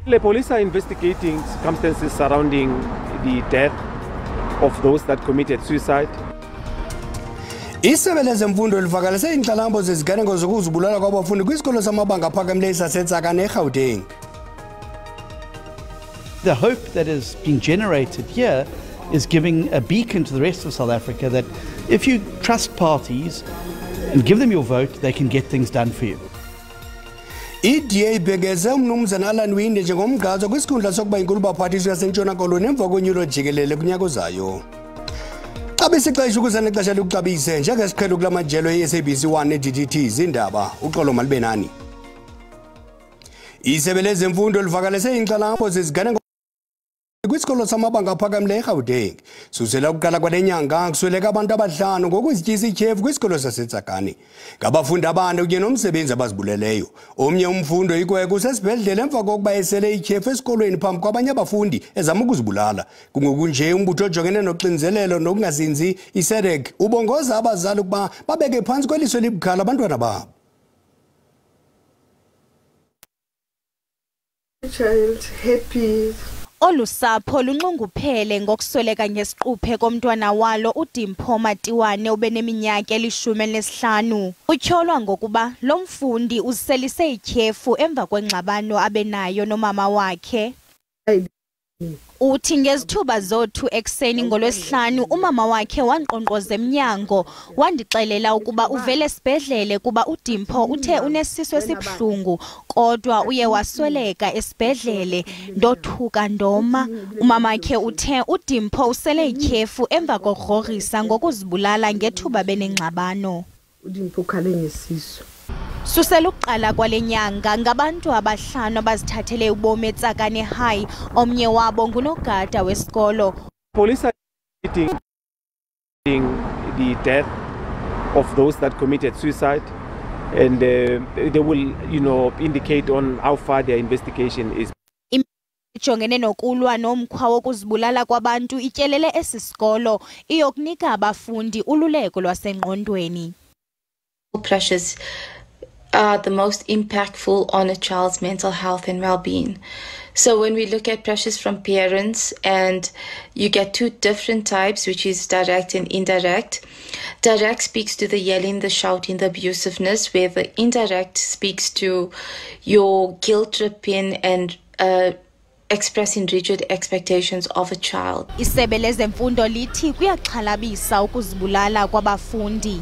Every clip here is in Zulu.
The police are investigating circumstances surrounding the death of those that committed suicide. Isebe lezemfundo livakalise inhlalamba zeziganeko zokuzibulala kwabafundi kwisikolo samabanga aphakamileyo saseTsakane eGauteng. The hope that is being generated here is giving a beacon to the rest of South Africa that if you trust parties and give them your vote, they can get things done for you. IDA ibhekeze umnumzana Ndwendwela njengomgqazo kwisikhundla sokuba inkulu baphathiswa yaseNtshona Koloni emva konyulo jikelele kunyaka ozayo. Xabisa ixesha ukuzana ixesha lokuxabise njengesiqhelo kula majelo eSABC 1 neDTT Iindaba uxolo malibenani. Isebe lezemfundo livakalise inhlalamba zeziganeko kwisikolo samabanga aphakamileyo eGauteng. Susela ukuqala kwalenyanga kusweleka abantu abahlanu ngokuzityisa ityhefu kwisikolo saseTsakane. Ngabafundi abane kunye nomsebenzi abazibuleleyo. Omnye umfundo ikweko usesibhedlele emva kokuba esele ityhefu esikolweni phambi kwabanye abafundi ezama ukuzibulala. Kungokunje umbutho ojongene noxinzelelo nokungazinzi iSADC ubongoza abazali ukuba babeke phantsi kweliso elibukhala abantwana babo. Child happy. Olusapho lunxunguphele ngokusweleka ngesiquphe komntwana walo uDimpho Matiwane obeneminyaka 15. Utyholwa ngokuba lo mfundi uselise ityhefu emva kwengxabano abenayo nomama wakhe. Uthi ngezithuba zothu ekseni ngolwesihlanu umama wakhe wanqonqoza emnyango wandixelela ukuba uvele esibhedlele kuba uDimpho uthe unesisu esibhlungu kodwa uye wasweleka esibhedlele. Ndothuka ndoma. Umama wakhe uthe uDimpho usele ityhefu emva kokurorisa ngokuzibulala ngethuba benengxabano. uDimpho ukhale ngesisu. Susela ukuqala kwalenyanga ngabantu abahlanu abazithathele ubomi eTsakane High, omnye wabo ngunogada wesikolo. Police are investigating the death of those that committed suicide, and they will, indicate on how far their investigation is. Ijongene nokulwa nomkhwa wokuzibulala kwabantu ityelele esi sikolo iyokunika abafundi ululeko lwasengqondweni. Pressures are the most impactful on a child's mental health and well-being. So when we look at pressures from parents, and you get two different types, which is direct and indirect. Direct speaks to the yelling, the shouting, the abusiveness, where the indirect speaks to your guilt-tripping and expressing rigid expectations of a child. Isebe lezemfundo lithi kuyaxhalabisa ukuzibulala kwabafundi.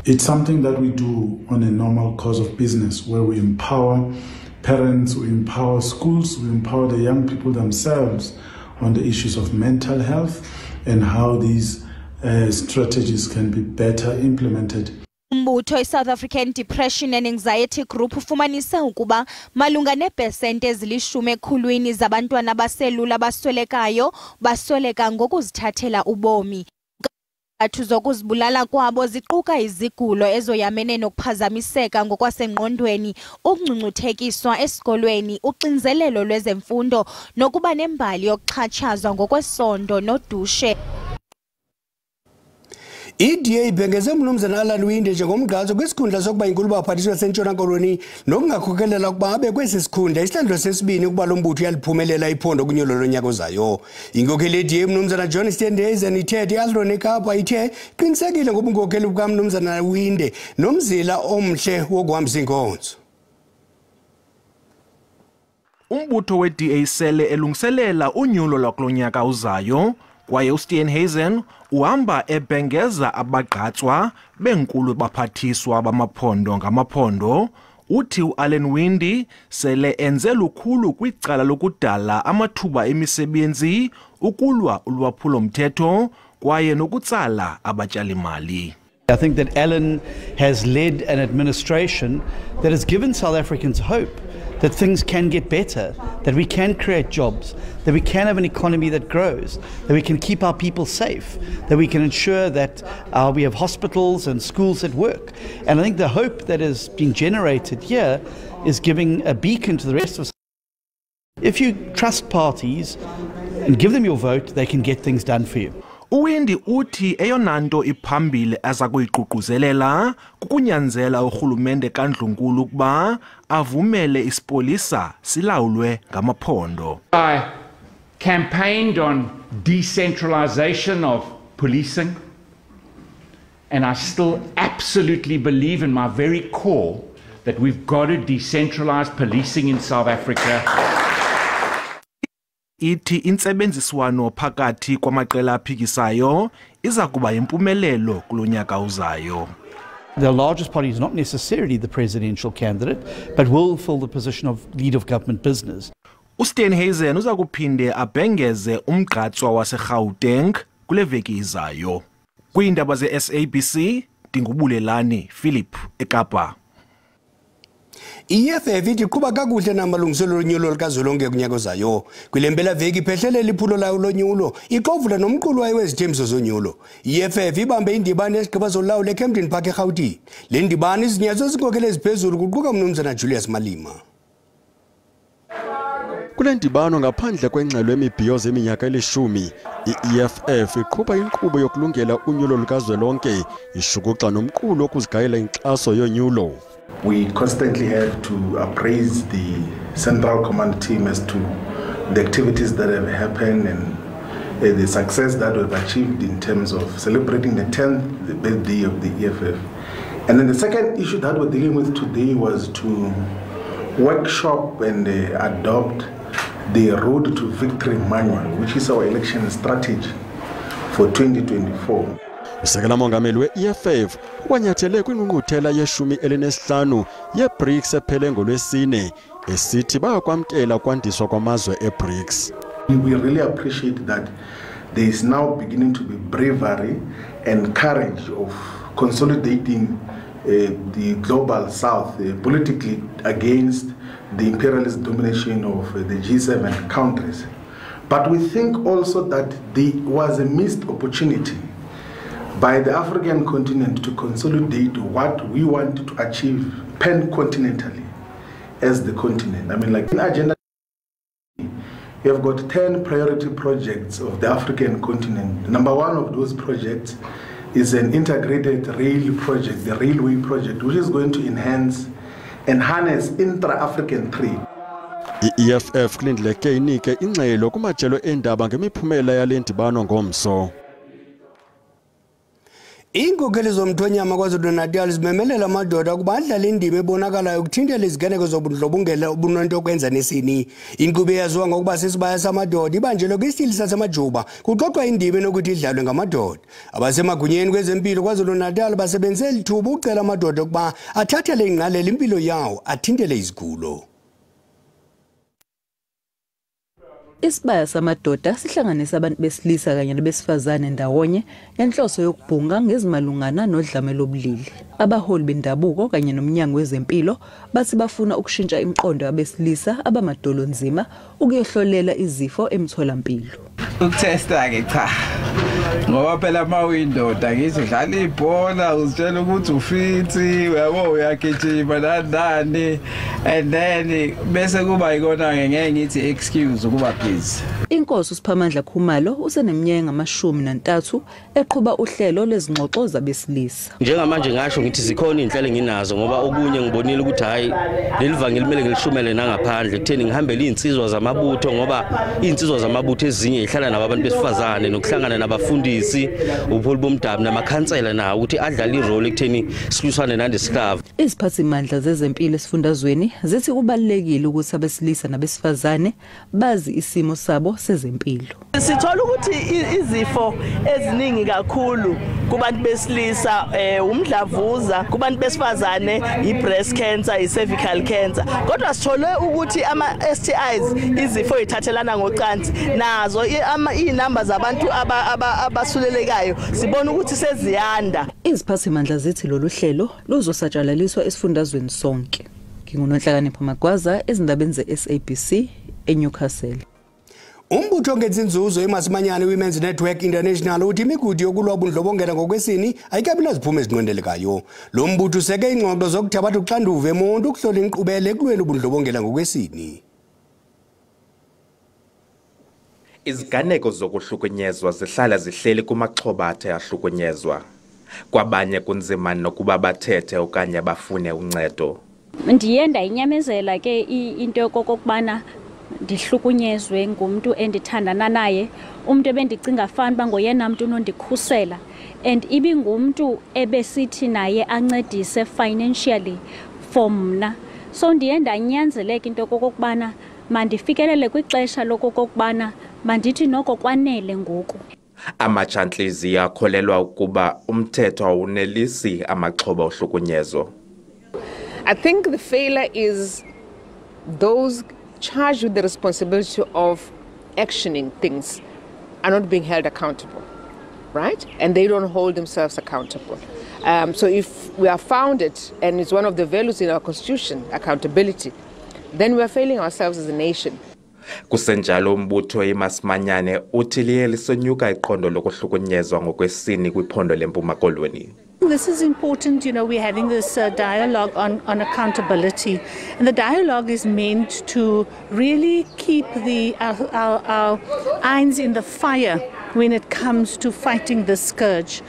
It's something that we do on a normal course of business, where we empower parents, we empower schools, we empower the young people themselves on the issues of mental health and how these strategies can be better implemented. Umbutho iSouth African Depression and Anxiety Group ufumanise ukuba malunga nepesenti ezilishumi ekhulwini zabantwana abaselula baswelekayo basweleka ngokuzithathela ubomi. Izizathu zokuzibulala kwabo ziquka izigulo ezoyamene nokuphazamiseka ngokwasengqondweni, ukungcungcuthekiswa esikolweni, uxinzelelo lwezemfundo nokuba nembali yokuxhatshazwa ngokwesondo nodushe. IDA ibhengeze umnumzana Ndwendwela njengomgqazo kwisikhundla sokuba inkulu baphathiswa yaseNtshona Koloni nokungakhokelela ukuba abe kwesi sikhundla isihlandlo sesibini ukuba lo mbutho uyaliphumelela iphondo kunyulo lonyaka ozayo. Inkokheli IDA umnumzana John ithethe Alron Kapa ithe qinisekile ngobunkokheli bukamnumzana Ndwendwela nomzila omhle wokuhambisa inkonzo. Umbutho weDA sele elungiselela unyulo lwakulonyaka uzayo kwaye uSteenhuisen uhamba ebhengeza abagqatswa benkulu baphathiswa bamaphondo ngamaphondo. Uthi uNdwendwela sele enze lukhulu kwicala lokudala amathuba emisebenzi, ukulwa ulwaphulo mthetho kwaye nokutsala abatyalimali. I think that Alan has led an administration that has given South Africans hope that things can get better, that we can create jobs, that we can have an economy that grows, that we can keep our people safe, that we can ensure that we have hospitals and schools that work. And I think the hope that is being generated here is giving a beacon to the rest of us. If you trust parties and give them your vote, they can get things done for you. Uwindi uthi eyona nto iphambili aza kuyiququzelela kukunyanzela urhulumente kaNdlunkulu ukuba avumele isipolisa silawulwe ngamaphondo. I campaigned on decentralization of policing, and I still absolutely believe in my very core that we've got to decentralize policing in South Africa. Ithi intsebenziswano phakathi kwamaqela aphikisayo iza kuba yimpumelelo kulonyaka uzayo. The largest party is not necessarily the presidential candidate, but will fill the position of lead of government business. uSteenhuisen uza kuphinde abhengeze umgqatswa waseGauteng kule veki izayo. Kwiindaba ze-SABC, Ndingubulelani Philip eKapa. IFF ithi kuba kakuhle namalungiselelo onyulo likazwelonke kunyaka ozayo. Kule mpelaveki iphehlelela iphulo layo lonyulo, iqovula nomqulu wayo wezithembiso zonyulo. IFF ibambe indibano yesigaba zolawulo eCampton Park eGauteng. Le ndibano izinyathelo ezinkokelo eziphezulu kuquka umnumzana Julius Malima. Kule ndibano ngaphandle kwengxelo emibhiyozo eminyaka elishumi, i-EFF iqhuba inkqubo yokulungela unyulo lukazwelonke, ishukuxa nomqulu wokuzigayela inkxaso yonyulo. We constantly have to appraise the Central Command team as to the activities that have happened and the success that we've achieved in terms of celebrating the 10th birthday of the EFF. And then the second issue that we're dealing with today was to workshop and adopt the Road to Victory Manual, which is our election strategy for 2024. Usekela mongameli we-EFF wanyathele kwingqungquthela yeshumi elinesihlanu ye-BRICS ephele ngolwesine esithi bayakwamkela kwandiswa kwamazwe e-BRICS. We really appreciate that there is now beginning to be bravery and courage of consolidating the global south politically against the imperialist domination of the G7 countries. But we think also that there was a missed opportunity by the African continent to consolidate what we want to achieve pan-continentally as the continent. I mean, like in agenda, we have got 10 priority projects of the African continent. Number one of those projects is an integrated rail project, the railway project, which is going to enhance and harness intra-African trade. I-EFF kulindleke inike ingxelo kumajelo eendaba ngemiphumela yale ndibano ngomso. Iinkokheli zomthonyama KwaZulu-Natal zimemelela amadoda ukuba adlale indima ebonakalayo ukuthintela iziganeko zobundlobongela obunento okwenza nesini. Inkqubo eyaziwa ngokuba sisibaya samadoda ibanjelwe kwisithili saseMajuba kuxoxwa indima enokuthi idlalwe ngamadoda. Abasemagunyeni kwezempilo KwaZulu-Natal basebenzise lithuba ukucela amadoda ukuba athathele ingqalelo impilo yawo athintele izigulo. Isibaya samadoda sihlanganisa abantu besilisa kanye nabesifazane ndawonye enhloso yokubhunga ngezimalungana nodlamelo lobulili. Abaholi bendabuko kanye nomnyango wezempilo bathi bafuna ukushintsha imiqondo yabesilisa abamadolo nzima ukuyohlolela izifo emtholampilo. Ukutesta ke cha. Ngoba phela mawindoda ngithi udlala ibhola uzitshela ukuthi ufiti uyabo uyagijima nandani and then bese kuba ikona ngeke ngithi excuse ukuba busy. Inkosi uSiphamandla Khumalo useneminyaka ngamashumi-3 eqhuba uhlelo lezingxoxo zabesilisa. Njengamanje ngasho ngithi zikhona inhlelo nginazo ngoba okunye ngibonile ukuthi hayi lelivangeli kumele ngilishumele nangaphandle kutheni ngihambela insizwa zamabutho ngoba insizwa zamabutho ezinye ihlala nabantu besifazane nokuhlangana nabafundisi ubuholi bomdabu namakhansela nawo ukuthi adlale irole ekutheni silusane nandesihlava. Iziphathimandla zezempilo esifundazweni zithi kubalekile ukuthi abesilisa nabesifazane bazi isimo sabo sezempilo. Sithola ukuthi izifo eziningi kakhulu kubantu besilisa umdlavuza, kubantu besifazane i-breast cancer, i-cervical cancer. Kodwa sithole ukuthi ama-STIs izifo ezithathelana ngocansi nazo inamba zabantu abasulelekayo sibona ukuthi seziyanda. Iziphathimandla zithi lolu hlelo luzosatshalaliswa esifundazweni sonke. Ngingunonhlakanipho Magwaza ezindabeni ze-SABC eNewcastle. Umbutho ongenza inzuzo eMasimanyane Women's Network International uthi imigudu yokulwa ubundlobongela ngokwesini ayikabila ziphumo ezinqwendelekayo. Lo mbutho useke ingxoxo zokuthabatha uxanduva emuntu ukuhlola inkqubela ekulweni ubundlobongela ngokwesini. Iziganeko zokuhlukunyezwa zihlala zihleli kumaxhoba athe ahlukunyezwa. Kwabanye kunzima nokuba bathethe okanye bafune uncedo. Ndiye ndayinyamezela ke into yokokubana ndihlukunyezwe ngumuntu endithandana naye, umuntu ebendicinga fanuba ngoyena muntu unondikhusela, and ibingumuntu ebesithi naye ancedise financially for mna. So ndiye ndanyanzeleka into yokokubana mandifikelele kwixesha lokokubana mandithi noko kwanele ngoku. Amajantliziyo akholelwa ukuba umthetho awunelisi amaxhoba ohlukunyezo. I think the failure is those charged with the responsibility of actioning things are not being held accountable, right? And they don't hold themselves accountable. So if we are founded, and it's one of the values in our constitution, accountability, then we are failing ourselves as a nation. Kusenjalo umbutho eMasimanyane uthi liye lisonyuka iqondo lokuhlukunyezwa ngokwesini kwiphondo leMpuma Koloni. This is important, we're having this dialogue on accountability. And the dialogue is meant to really keep our irons in the fire when it comes to fighting this scourge.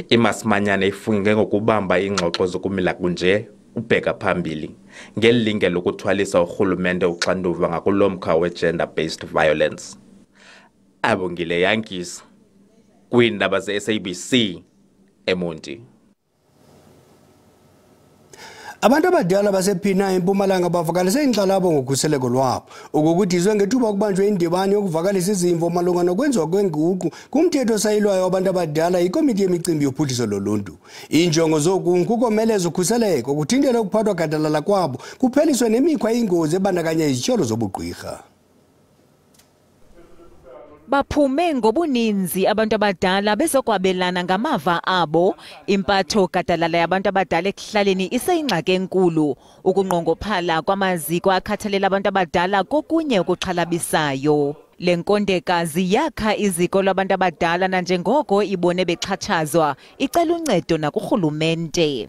iMasimanyane ifunge ngokubamba ingxoxo zokumila kunje ubheka phambili ngelinge lokuthwalisa urhulumente uxanduva ngakulomkha we-gender-based violence. Abongile Yankees, kwiindaba ze-SABC, eMonti. Abantu abadala basePhina eMpumalanga bavakalise inkxalabo ngokhuseleko lwabo ukukudizwe ngethuba kubanjwe indibano yokuvakalisa izimvo malunga nokwenziwa kwenguqu kumthetho osayilwayo wabantu abadala ikomiti yemicimbi yophuhliso loluntu. Injongo zoku kukomeleza ukhuseleko ukuthintela ukuphathwa gadalala kwabo kupheliswe nemikhwa ingozi ebandakanya izityholo zobugqirha. Baphume ngobuninzi abantu abadala bezokwabelana ngamava abo. Impatho gadalala yabantu abadala ekuhlaleni iseyingxaki enkulu. Ukunqongophala kwamaziko akhathalela abantu abadala kokunye ukuxhalabisayo. Le nkondekazi yakha iziko labantu abadala nanjengoko ibone bexhatshazwa icela uncedo nakurhulumente.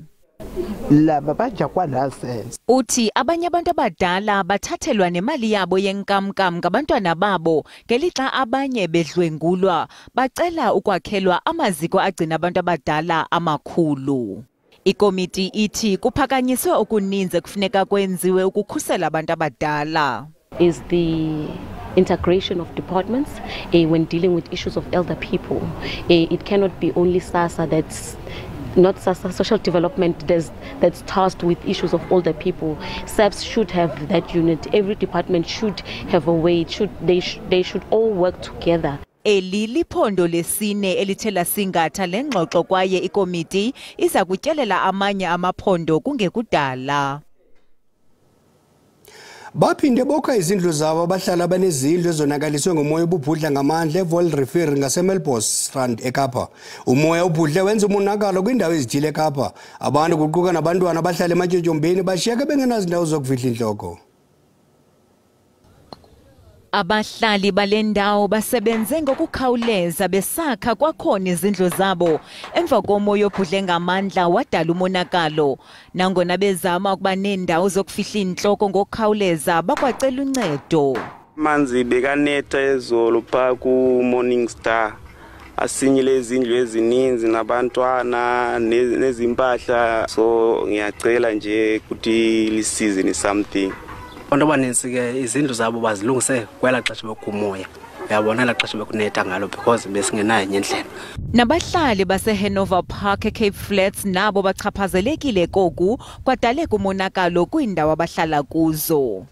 Uthi abanye abantu abadala bathathelwa nemali yabo yenkamnkam ngabantwana babo ngelixa abanye bedlwengulwa bacela ukwakhelwa amaziko agcina abantu abadala amakhulu. Ikomiti ithi kuphakanyiswe okuninzi kufuneka kwenziwe ukukhusela abantu abadala. Is the integration of departments when dealing with issues of elder people. It cannot be only SASSA that's not SASSA, social development that's tasked with issues of older people. SABC should have that unit. Every department should have a way. They should all work together. Eli liphondo lesine elithe lasingatha lengxoxo kwaye ikomiti iza kutyelela amanye amaphondo kungekudala. Baphinde bokha izindlu zabo abahlala abanezindlu ezonakaliswe ngomoya obubhudla ngamandla eVol River ngaseMelbourne Strand eKapa. Umoya obudle wenza umonakalo kwindawo ezithile eKapa. Abantu kuquka nabantwana abahlala ematyotyombeni bashiyeke bengenazindawo zokufihla intloko. Abahlali balendawo basebenze ngokukhawuleza besakha kwakhona izindlu zabo emva komoya obudle ngamandla wadala umonakalo. Nangona bezama ukuba nendawo zokufihla intloko ngokukhawuleza bakwacela uncedo. Manzi bekanetha ezolo pha ku Morning Star. Asinyile izindlu ezininzi nabantwana nezimpahla, so ngiyacela nje ukuthi lisize ni something. Abantu abaninzi ke izindlu zabo bazilungise kwela xesha bekumoya. Uyabona la xesha bekunetha ngalo because besingenayo enye indlela. Nabahlali baseHanover Park Cape Flats nabo bachaphazelekile koku kwadaleka umonakalo kwindawo abahlala kuzo.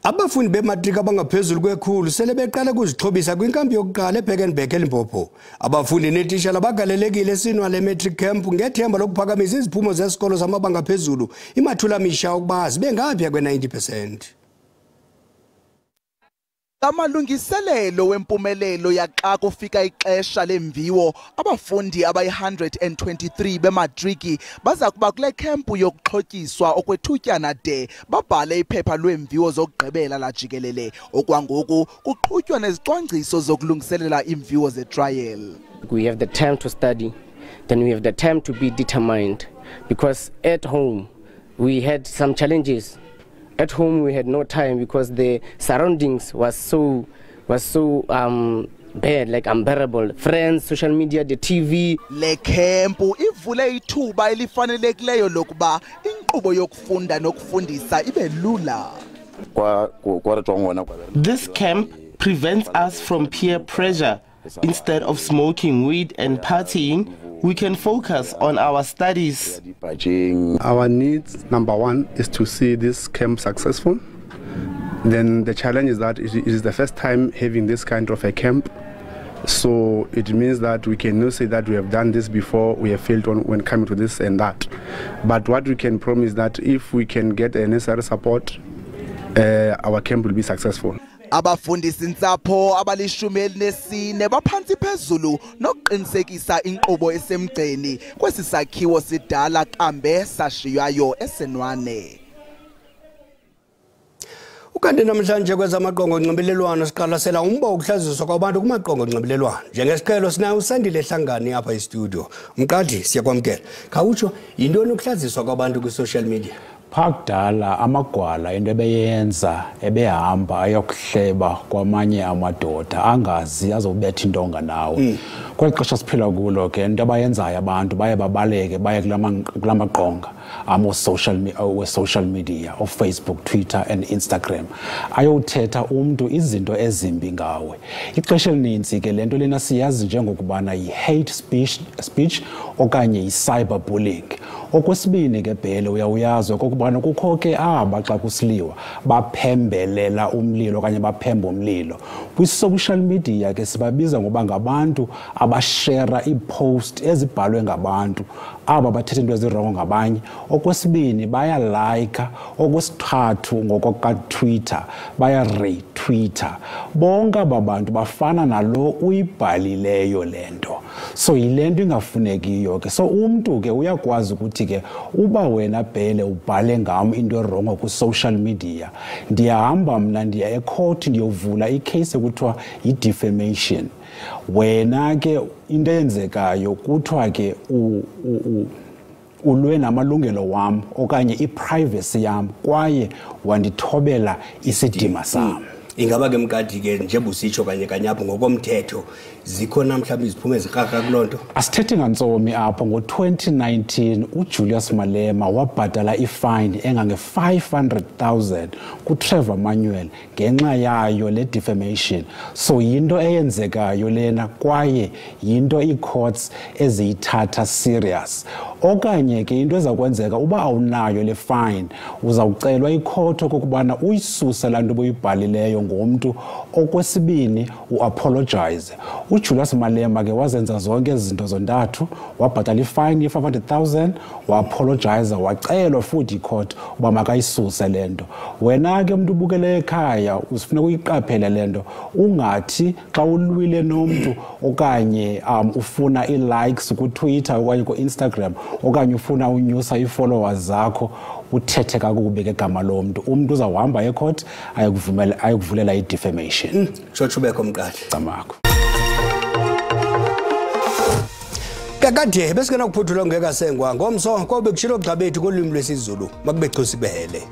Abafundi bematrika abangaphezulu kwekhulu sele beqala ukuzixhobisa kwinkampu yokuqala eBurkenberg eLimpopo. Abafundi netishala bagalelekile esinwa le matric camp ngethemba lokuphakamisa iziphumo zesikolo zamabanga aphezulu imathula misha ukuba zibe ngaphaya kwe-90%. Amalungiselelo wempumelelo yaxa kufika ixesha lemviwo abafundi abayi-123 bematriki baza kuba kule kempu yokuxhotyiswa okwethutyana de babhale iphepha lweemviwo zokugqibela lajikelele. Okwangoku kuqhutywa nezicwangciso zokulungiselela iimviwo zetrial. We have the time to study, then we have the time to be determined, because at home we had some challenges At home we had no time because the surroundings was so bad, like unbearable. Friends, social media, the TV. Le campu ivule ithuba elifanelekileyo lokuba inkqubo yokufunda nokufundisa ibe lula. This camp prevents us from peer pressure. Instead of smoking weed and partying, we can focus on our studies. Our needs, number one, is to see this camp successful. Then the challenge is that it is the first time having this kind of a camp. So it means that we cannot say that we have done this before, we have failed when coming to this and that. But what we can promise that if we can get the necessary support, our camp will be successful. Abafundisi ntsapho abali-14 baphansi phezulu nokuqinisekisa inkqubo esemgceni kwesi sakhiwo sidala kambe sashiywayo eSenwane. Ukanti namhlanje kwezamaqongo onxibelelwano siqalasela umba wokuhlaziswa kwabantu kumaqongo onxibelelwano. Njengesiqhelo sinayo uSandile Hlangani apha estudio. Mqadi siyakwamkela. Khawutsho yintoni ukuhlaziswa kwabantu kwi-social media? Phakudala amagwala into ebeyenza ebehamba ayokuhleba kwamanye amadoda angazi azobetha intonga nawe. Kweli xesha siphila kulo ke into abayenzayo abantu baye babaleke baye kulamaqonga social media of Facebook, Twitter and Instagram ayothetha umuntu izinto ezimbi ngawe. Ixesha elininzi ke lento lena siyazi njengokubana yi-hate speech okanye yi-cyberbullying. Okwesibini ke Bhele uyazi okubana kukho ke aba xa kusiliwa baphembelela umlilo okanye baphemba umlilo. Kwi-social media ke sibabiza ngoba ngabantu abashare ipost ezibhalwe ngabantu aba bathetha into ezirong ngabanye. Okwesibini bayalike, okwesithathu ngokwa-Twitter baya-retweeter. Bonke aba bantu bafana nalo uyibhalileyo lento. So yilento ingafunekiyo ke. So umntu ke uyakwazi ukuthi ke uba wena Bhele ubhale ngam into erongo ku-social media, ndiyahamba mna ndiya ecourt ndiyovula icase ekuthiwa yi-defamation. Wena ke into eyenzekayo kuthiwa ke ulwe namalungelo wam okanye iprivacy yam kwaye wandithobela isidima sam. Ingaba ke Mqadi ke njebusitsho kanye kanyapho ngokomthetho zikhona mhlawumbe iziphumo ezikaka kulonto? Asithethe ngantsomi apha ngo-2019 uJulius Malema wabhatala ifine engange-500,000 kuTrevor Manuel ngenxa yayo le defamation. So yinto eyenzekayo lena kwaye yinto ii-courts eziyithatha serious. Okanye ke into ezakwenzeka uba awunayo le fine uzawucelwa icourt okubana uyisuse laa nto buyibhalileyo ngomntu. Okwesibini uapologize. uJulius Malema ke wazenza zonke izinto zontathu, wabhatala ifine ye-500,000, waapologize, wacelwa futhi icourt uba makayisuse lento. Wena ke mntu ubukele ekhaya usifuneka uyiqaphele lento, ungathi xa ulwile nomntu okanye ufuna i-likes ku-Twitter okanye ku-Instagram okanye ufuna unyusa ii-followers zakho uthethe kakubi ke gama lomntu. Umntu uzawuhamba ecourt ayekuvulela i-defamation. Shotshubeko Mqadi. Camakho. Kakade besikena ukuphuthula ngekasengwa ngomso kwabe kushilo gqabethu kolwimi lwesiZulu makube Xhosa ibele.